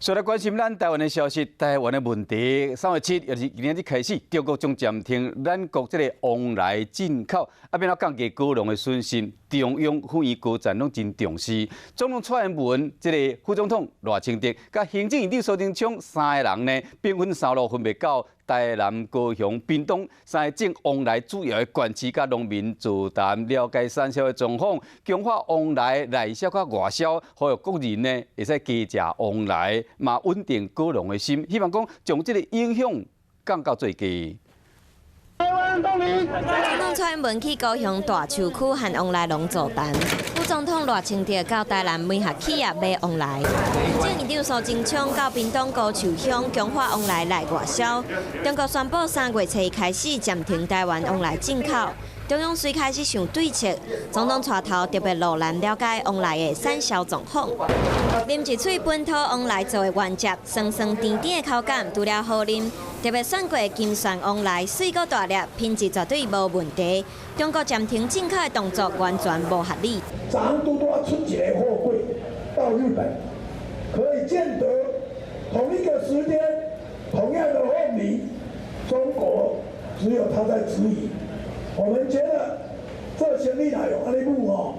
再来关心咱台湾的消息，台湾的问题，3月7日，也是今日开始，中国将暂停咱国这个往来进口，变到降低高粱的损失。中央府院高层拢真重视。总统蔡英文这个副总统赖清德，甲行政院长苏贞昌3个人呢，兵分3路，分别到台南、高雄、屏东3个正往来主要的县市，甲农民座谈，了解产销的状况，强化往来内销甲外销，好让国人呢会使加食往来，嘛稳定高粱的心。希望讲将这个影响降到最低。总统蔡英文去高雄大树区和往来农座谈，副总统赖清德到台南每合企业买往来，行政院长苏贞昌到屏东高树乡强化往来内外销。中国宣布3月7日开始暂停台湾往来进口。中央虽开始想对策，总统带头特别落难了解往来的产销状况。啉一喙本土往来做的原汁，酸酸甜甜的口感，除了好啉，特别选过金钻往来，水果大粒，品质绝对无问题。中国暂停进口的动作完全无合理。长都要出一个货柜到日本，可以见得同一个时间，同样的凤梨，中国只有他在质疑。我们觉得做生意来用安尼母哦，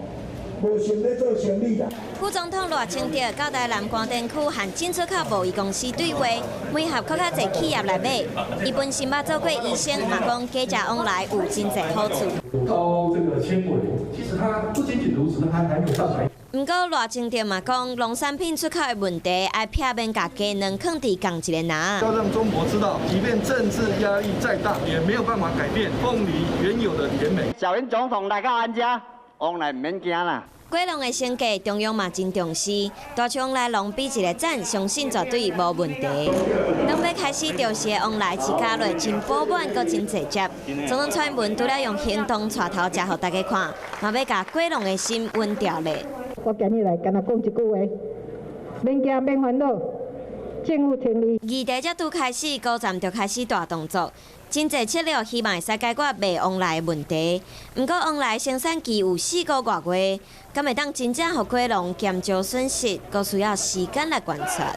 无想咧做生意啦。副总统赖清德到台南关电区和进出口贸易公司对话，每合搁较侪企业来买。伊本身捌做过医生，嘛讲加食往来有真侪好处。高这个纤维，其实它不仅仅如此，它还没上台。不过赖清德嘛讲，农产品出口的问题，爱避免把鸡卵放伫同一个篮。要让中国知道，即便政治压力再大，也没有办法改变凤梨原有的甜美。小英总统来到俺家，往来唔免惊啦。果农的升价，中央嘛真重视，大厂往来农比一个赞，相信绝对无问题。当要开始调时的往来市价率真饱满，阁真直接。总统蔡英文除了用行动带头，才互大家看，嘛要甲果农的心稳掉咧。我今日来跟他讲一句话：免惊，免烦恼，政府听你。议题才拄开始，高站就开始大动作。真侪策略希望会使解决卖往来的问题，不过往来生产期有4个多月，敢会当真正互果农减少损失，阁需要时间来观察。